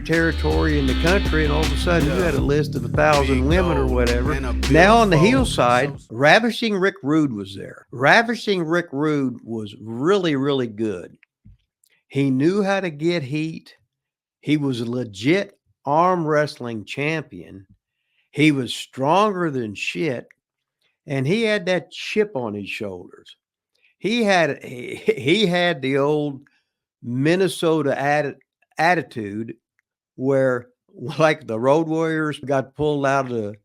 territory in the country, and all of a sudden you had a list of 1,000 women or whatever. Now on the heel side, Ravishing Rick Rude was there. Ravishing Rick Rude was really, really good. He knew how to get heat. He was a legit arm wrestling champion. He was stronger than shit, and he had that chip on his shoulders. He had the old Minnesota attitude where, like, the Road Warriors got pulled out of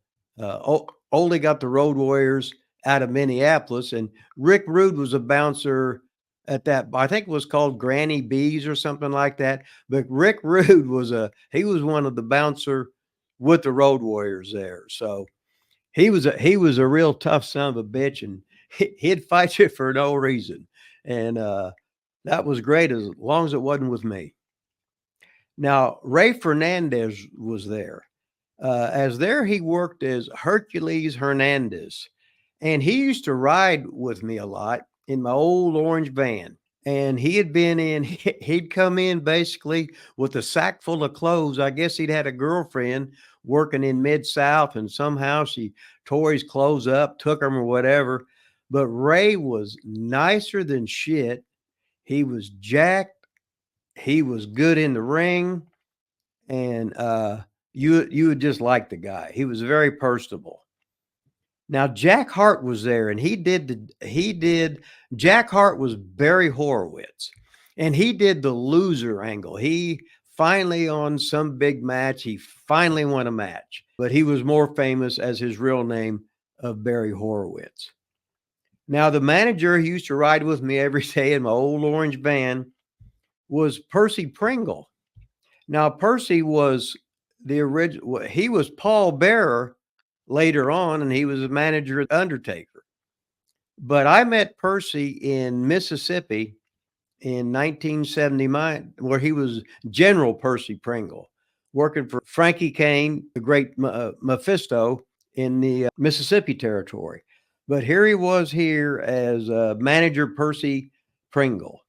only got the Road Warriors out of Minneapolis, and Rick Rude was a bouncer at that. I think it was called Granny B's or something like that. But Rick Rude was one of the bouncer with the Road Warriors there. So he was a real tough son of a bitch, and he'd fight you for no reason. And that was great as long as it wasn't with me. Now, Ray Fernandez was there. As there, he worked as Hercules Hernandez, and he used to ride with me a lot in my old orange van. And he'd come in basically with a sack full of clothes. I guess he'd had a girlfriend working in Mid South, and somehow she tore his clothes up, took them or whatever. But Ray was nicer than shit. He was jacked. He was good in the ring, and you would just like the guy. He was very personable. Now Jack Hart was there, and Jack Hart was Barry Horowitz, and he did the loser angle. He finally, on some big match, he finally won a match, but he was more famous as his real name of Barry Horowitz. Now the manager who used to ride with me every day in my old orange van was Percy Pringle. Now, Percy was the original, he was Paul Bearer later on, and he was a manager at Undertaker. But I met Percy in Mississippi in 1979, where he was General Percy Pringle, working for Frankie Kane, the great Mephisto in the Mississippi territory. But here he was here as manager Percy Pringle.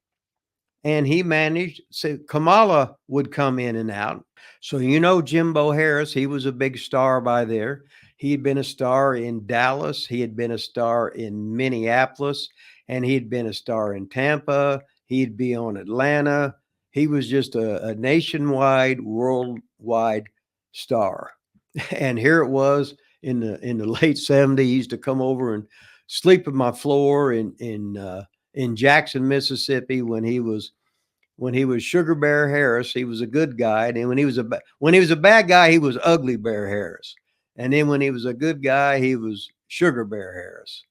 And he managed, so Kamala would come in and out. So, Jimbo Harris, he was a big star by there. He had been a star in Dallas. He had been a star in Minneapolis, and he had been a star in Tampa. He'd be on Atlanta. He was just a nationwide, worldwide star. And here it was in the late 70s. He used to come over and sleep on my floor in Jackson, Mississippi, when he was Sugar Bear Harris. He was a good guy, and when he was a bad guy, he was Ugly Bear Harris, and then when he was a good guy, he was Sugar Bear Harris.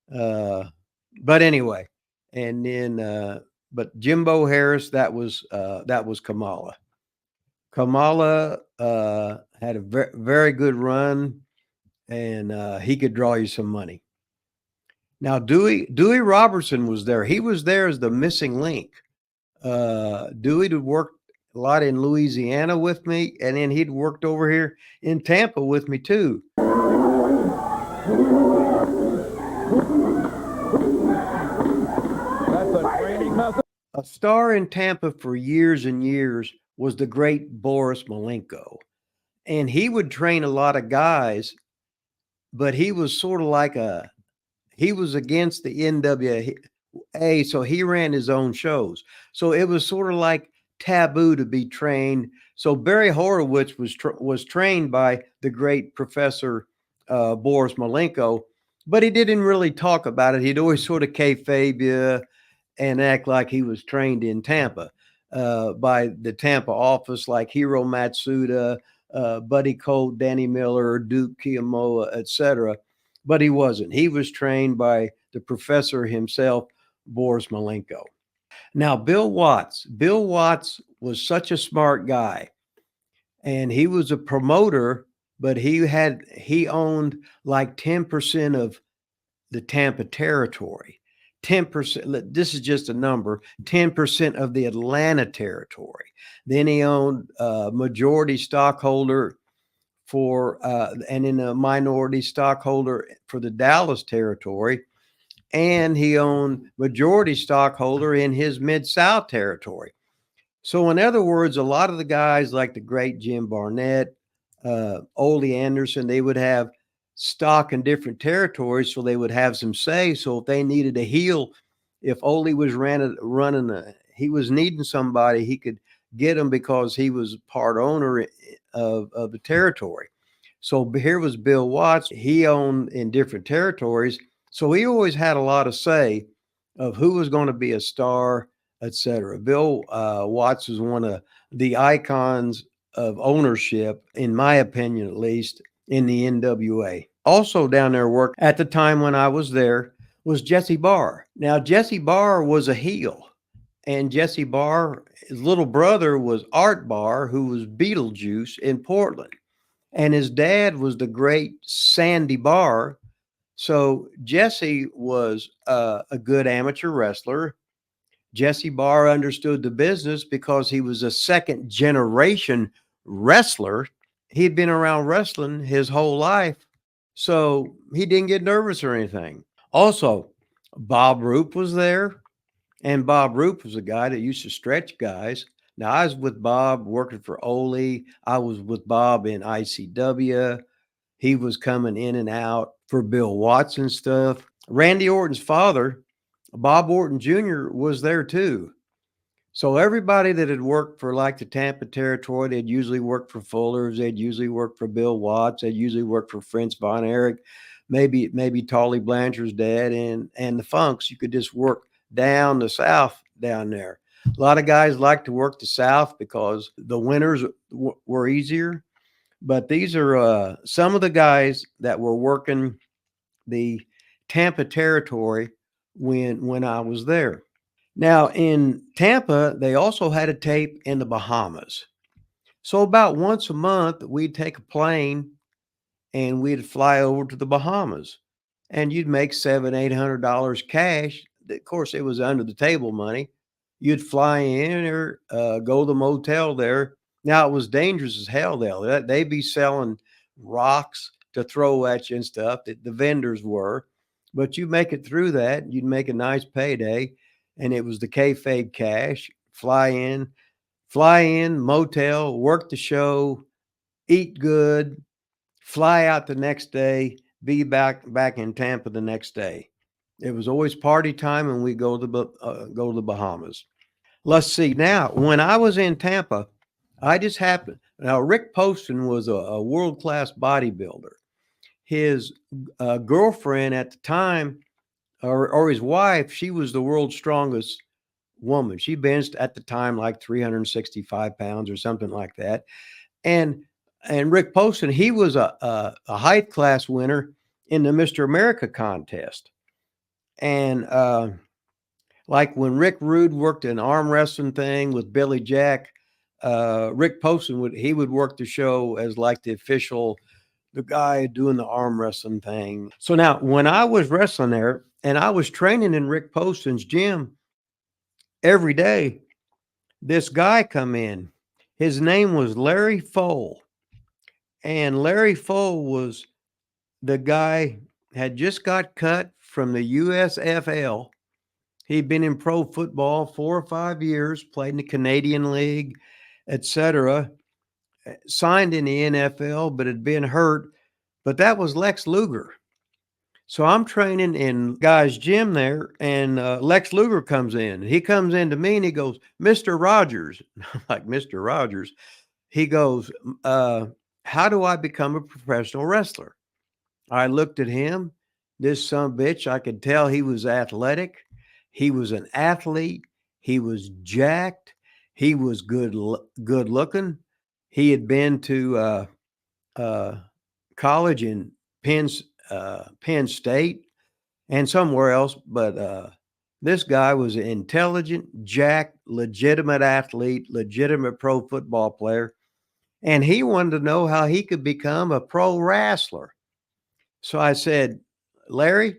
But anyway, and then but Jimbo Harris, that was Kamala. Kamala had a very good run, and he could draw you some money. Now, Dewey Robertson was there. He was there as the missing link. Dewey had worked a lot in Louisiana with me, and then he'd worked over here in Tampa with me too. A star in Tampa for years and years was the great Boris Malenko, and he would train a lot of guys, but he was sort of like he was against the NWA, so he ran his own shows. So it was sort of like taboo to be trained. So Barry Horowitz was trained by the great Professor Boris Malenko, but he didn't really talk about it. He'd always sort of kayfabe you and act like he was trained in Tampa by the Tampa office, like Hiro Matsuda, Buddy Colt, Danny Miller, Duke Kiyamoa, etc. But he wasn't. He was trained by the professor himself, Boris Malenko. Now, Bill Watts was such a smart guy, and he was a promoter, but he owned like 10% of the Tampa territory. 10%, this is just a number, 10% of the Atlanta territory. Then he owned majority stockholder and then a minority stockholder for the Dallas territory. And he owned majority stockholder in his Mid-South territory. So, in other words, a lot of the guys like the great Jim Barnett, Ole Anderson, they would have stock in different territories, so they would have some say. So, if they needed a heel, if Ole was he was needing somebody, he could get him because he was part owner of the territory. So here was Bill Watts. He owned in different territories. So he always had a lot of say of who was going to be a star, etc. Bill Watts was one of the icons of ownership, in my opinion, at least, in the NWA. Also down there worked at the time when I was there was Jesse Barr. Now, Jesse Barr was a heel. And Jesse Barr, his little brother was Art Barr, who was Beetlejuice in Portland. And his dad was the great Sandy Barr. So Jesse was a good amateur wrestler. Jesse Barr understood the business because he was a second generation wrestler. He'd been around wrestling his whole life. So he didn't get nervous or anything. Also, Bob Roop was there. And Bob Roop was a guy that used to stretch guys. Now, I was with Bob working for Ole. I was with Bob in ICW. He was coming in and out for Bill Watson stuff. Randy Orton's father, Bob Orton Jr., was there too. So everybody that had worked for like the Tampa territory, they'd usually work for Fuller's, they'd usually work for Bill Watts, they'd usually work for Fritz Von Erich, maybe Tully Blanchard's dad and the Funks. You could just work down the South down there. A lot of guys like to work the South because the winters were easier. But these are some of the guys that were working the Tampa territory when I was there. Now, in Tampa, they also had a tape in the Bahamas. So about once a month, we'd take a plane and we'd fly over to the Bahamas, and you'd make $700-800 cash. Of course, it was under the table money. You'd fly in or go to the motel there. Now, it was dangerous as hell there. They'd be selling rocks to throw at you and stuff, that the vendors were. But you make it through that, you'd make a nice payday. And it was the kayfabe cash. Fly in, motel, work the show, eat good, fly out the next day, be back in Tampa the next day. It was always party time, and we go to the Bahamas. Let's see. Now, when I was in Tampa, I just happened. Now, Rick Poston was a world class bodybuilder. His girlfriend at the time, or his wife, she was the world's strongest woman. She benched at the time like 365 pounds or something like that. And Rick Poston, he was a height class winner in the Mr. America contest. And like when Rick Rude worked an arm wrestling thing with Billy Jack, Rick Poston would work the show as like the official, the guy doing the arm wrestling thing. So now when I was wrestling there and I was training in Rick Poston's gym every day, this guy come in. His name was Larry Fole. And Larry Fole was the guy had just got cut from the USFL. He'd been in pro football 4 or 5 years, played in the Canadian League, etc. Signed in the NFL, but had been hurt. But that was Lex Luger. So I'm training in guy's gym there, and Lex Luger comes in. He comes in to me and he goes, "Mr. Rogers." I'm like, "Mr. Rogers?" He goes, "How do I become a professional wrestler?" I looked at him. This son of a bitch, I could tell he was athletic. He was an athlete. He was jacked. He was good looking. He had been to college in Penn State and somewhere else, but this guy was an intelligent, jacked, legitimate athlete, legitimate pro football player, and he wanted to know how he could become a pro wrestler. So I said, "Larry,"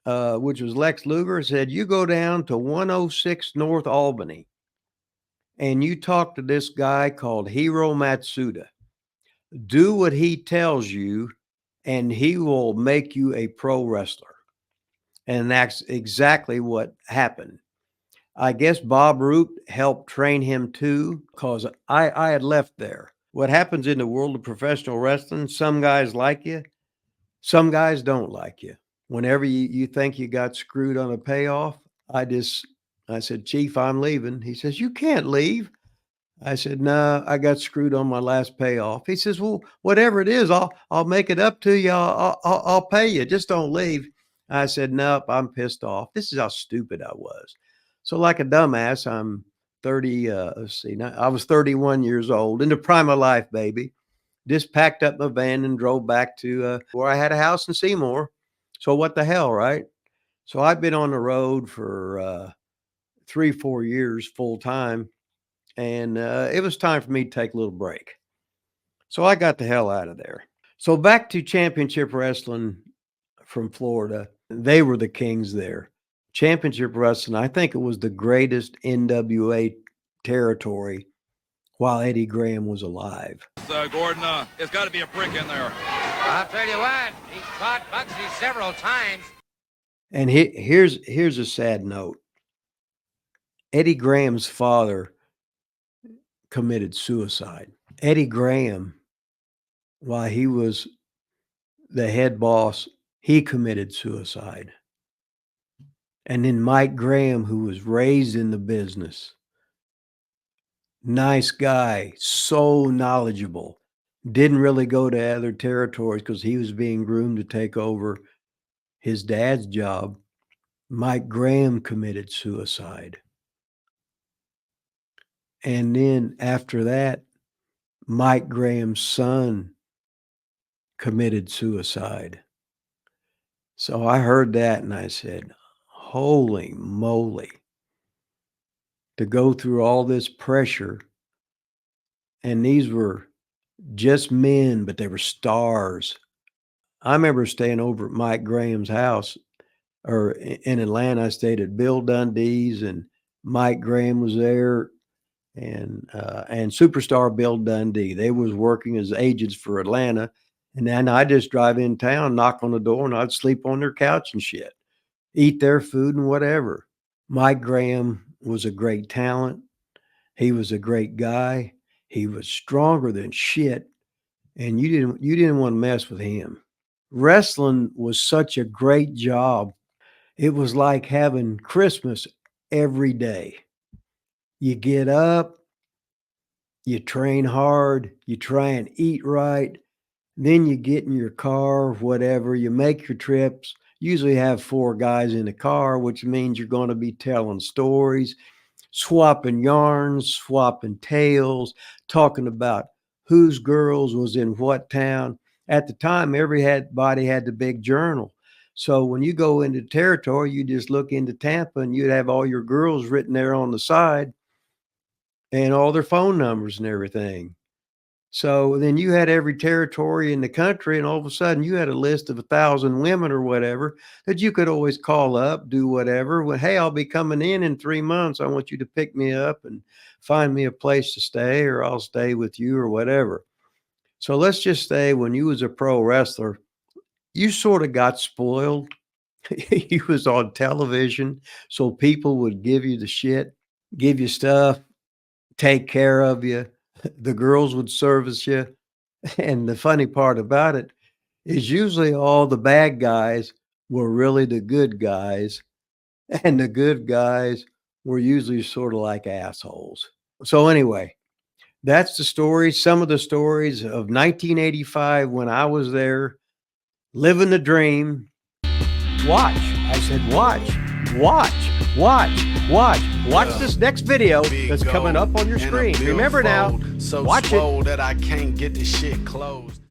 which was Lex Luger, said, "You go down to 106 North Albany and you talk to this guy called Hiro Matsuda. Do what he tells you, and he will make you a pro wrestler." And that's exactly what happened. I guess Bob Root helped train him too, because I had left there. What happens in the world of professional wrestling, some guys like you, some guys don't like you. Whenever you think you got screwed on a payoff, I said, Chief, I'm leaving. He says, you can't leave. I said, no, I got screwed on my last payoff. He says, well, whatever it is, I'll make it up to you. I'll pay you. Just don't leave. I said, nope, I'm pissed off. This is how stupid I was. So like a dumbass, I'm 30, let's see, now, I was 31 years old, in the prime of life, baby. Just packed up my van and drove back to where I had a house in Seymour. So what the hell, right? So I've been on the road for 3-4 years full time. And it was time for me to take a little break. So I got the hell out of there. So back to Championship Wrestling from Florida. They were the kings there. Championship Wrestling, I think it was the greatest NWA territory while Eddie Graham was alive. Gordon, it's got to be a brick in there. I'll tell you what, he's fought Bugsy several times. And here's a sad note. Eddie Graham's father committed suicide. Eddie Graham, while he was the head boss, he committed suicide. And then Mike Graham, who was raised in the business, nice guy, so knowledgeable, didn't really go to other territories because he was being groomed to take over his dad's job. Mike Graham committed suicide. And then after that, Mike Graham's son committed suicide. So I heard that and I said, holy moly, to go through all this pressure. And these were just men, but they were stars. I remember staying over at Mike Graham's house, or in Atlanta. I stayed at Bill Dundee's, and Mike Graham was there, and Superstar Bill Dundee. They was working as agents for Atlanta. And then I just drive in town, knock on the door, and I'd sleep on their couch and shit, eat their food and whatever. Mike Graham was a great talent. He was a great guy. He was stronger than shit, and you didn't want to mess with him. Wrestling was such a great job. It was like having Christmas every day. You get up, you train hard, you try and eat right, then you get in your car, whatever, you make your trips. Usually have 4 guys in the car, which means you're going to be telling stories, swapping yarns, swapping tales, talking about whose girls was in what town. At the time, everybody had the big journal. So when you go into territory, you just look into Tampa and you'd have all your girls written there on the side and all their phone numbers and everything. So then you had every territory in the country, and all of a sudden you had a list of 1,000 women or whatever that you could always call up, do whatever. Well, hey, I'll be coming in 3 months. I want you to pick me up and find me a place to stay, or I'll stay with you or whatever. So let's just say when you was a pro wrestler, you sort of got spoiled. You was on television, so people would give you the shit, give you stuff, take care of you. The girls would service you. And the funny part about it is usually all the bad guys were really the good guys, and the good guys were usually sort of like assholes. So anyway, that's the story. Some of the stories of 1985 when I was there, living the dream. Watch. I said, watch. Watch this next video that's coming up on your screen. Remember now, watch it. That I can't get the shit closed.